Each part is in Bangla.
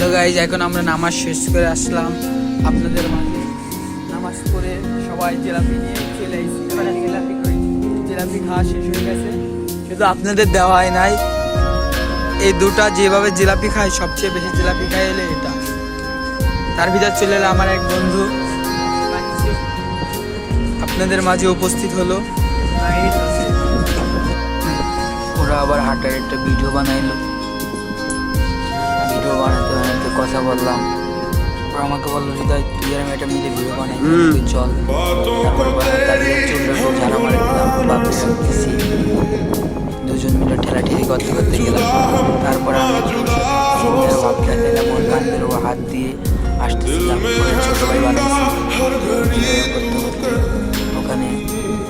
হ্যালো গাইজ, এখন আমরা নামাজ শেষ করে আসলাম আপনাদের মাঝে। নামাজ পড়ে সবাই জিলাপি নিয়ে চলে এসেছি। জিলাপি খাওয়া শেষ হয়ে গেছে, শুধু আপনাদের দেওয়াই নাই। এই দুটা যেভাবে জিলাপি খায়, সবচেয়ে বেশি জিলাপি খাই এলে এটা। তার ভিতর চলে এলো আমার এক বন্ধু, আপনাদের মাঝে উপস্থিত হলো। ওরা আবার হাঁটার একটা ভিডিও বানাইলো। ভিডিও বানাতে বানাতে কথা বললাম, ওরা আমাকে বললো হৃদয় তুই আর আমি একটা মিলে ভিডিও বানাই, তুই চল। তারপরে ঝাড়া মারে দিচ্ছি, দুজন মিলে ঠেলাঠেলি করতে করতে গেলাম। তারপরে আমি ভাবতে দিলাম ওর কান্দের ও হাত দিয়ে আসতেছিলাম। ছোটো ভাই বানাইছি করতে করতে ওখানে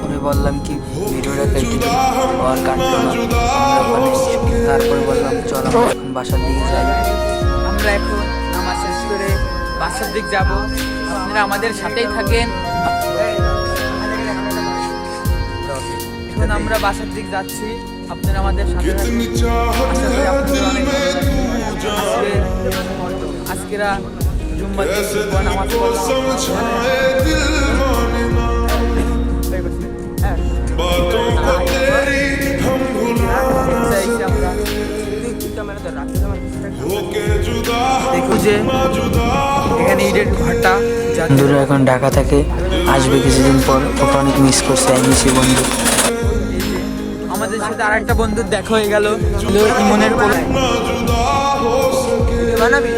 ওরে বললাম কি ভিডিওটা কেটে আর কাটলো না। তারপরে বললাম চল আমরা এখন বাসার দিকে যাই। আমরা এখন নামাজ শেষ করে বাসার দিক যাব, আপনারা আমাদের সাথেই থাকেন। এখন আমরা বাসার দিক যাচ্ছি, আপনারা আমাদের সাথে আজকেরা জুম্মার দিন নামাজ দেখো যে এখানে ইটের ঘরটা বন্ধুরা এখন ঢাকা থেকে আসবে কিছুদিন পর। ওটা অনেক মিস করছে আইসি বন্ধু। আমাদের সাথে আর একটা বন্ধুর দেখা হয়ে গেল, ইমনের কোলে। বানাবি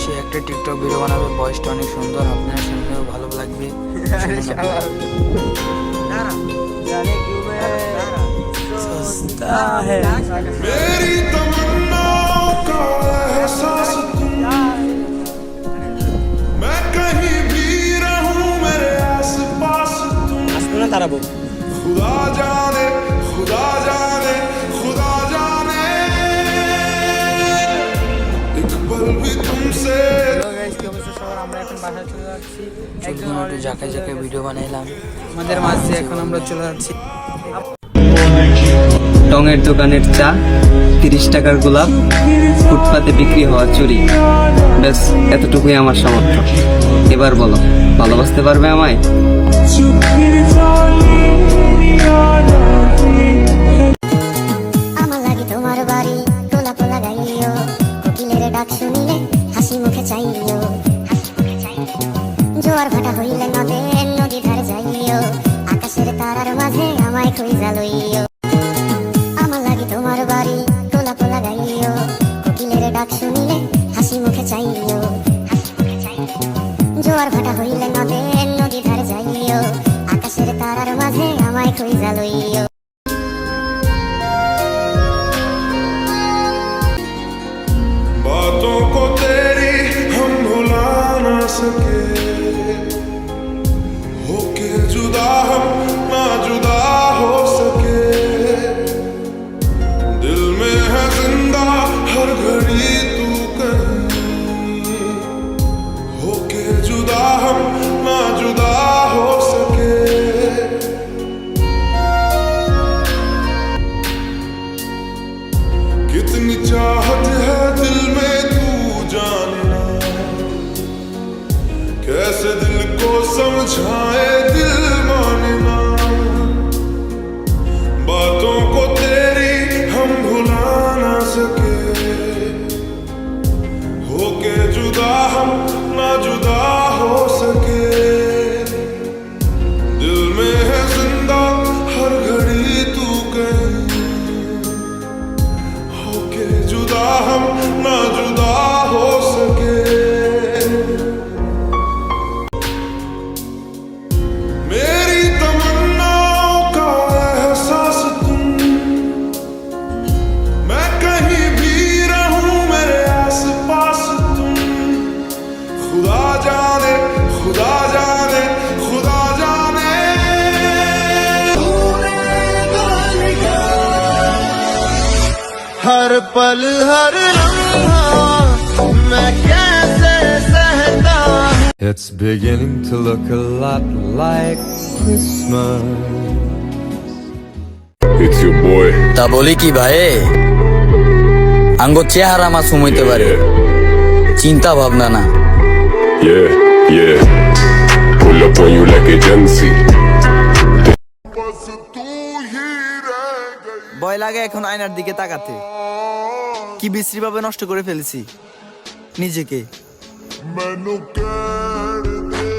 সে একটা টিকটক ভিডিও বানাবে, ভয়েসটা অনেক সুন্দর, আপনারা শুনলেও ভালো লাগবে। তারাবো খুদা জানে, খুদা জানে, খুদা জানে এক পল ভি তুমসে। আমরা এখন বাসায় চলে যাচ্ছি। একজন একটু জায়গায় জায়গায় ভিডিও বানাইলাম আমাদের মাঝে। এখন আমরা চলে যাচ্ছি। টঙের দোকানের চা, 30 টাকার গোলাপ, ফুটপাতে বিক্রি হওয়া চুরি, ব্যাস এতটুকুই আমার সামর্থ্য। এবার বলো, ভালোবাসতে পারবে আমায়? আমার লাগি তোমার বাড়ি তোলা পোলা গাইও, কোকিলের ডাক শুনিলে হাসি মুখে চাইও, জোয়ার ভাটা হইলে নদের নদী ধারে যাইও, আকাশের তারার মাঝে আমায় খুঁজা লইও। আমার লাগি তোমার বাড়ি তোলা পোলা গাইও, কোকিলের ডাক শুনিলে হাসি মুখে চাইও, জোয়ার ভাটা হইলে নদের নদী ধারে যাইও, আকাশের তারার মাঝে আমায় খুঁজা লইও। बातों को तेरी हम भुला ना सके, होके जुदा हम ना जुदा हो सके, दिल में है जिंदा हर घड़ी तू कहीं, होके जुदा हम ना जुदा हो सके। कितनी चाहत है दिल में तू जाने ना, कैसे दिल को समझाए दिल माने ना, बातों को तेरी हम भुला ना सके, होके जुदा हम ना जुदा हो सके, दिल में है जिंदा हर घड़ी तू कहीं, होके जुदा हम ना जुदा हो सके। मेरी तमन्नाओं का एहसास तुम, मैं कहीं भी रहूं मेरे आस पास तुम, खुदा जाने, खुदा जाने, खुदा जाने। हर पल हर लम्हा मैं कैसे It's beginning to look a lot like Christmas. It's your boy. তা বলি কি ভাই, আঙ্গো চেহারা মাসুম হইতে পারে, চিন্তা ভাবনা না। Yeah, yeah. Pull up on you like agency. बस तू ही रह गई ভয় লাগে এখন আয়নার দিকে তাকাতে, কি বিশ্রী ভাবে নষ্ট করে ফেলেছি নিজেকে। मैनू कह दे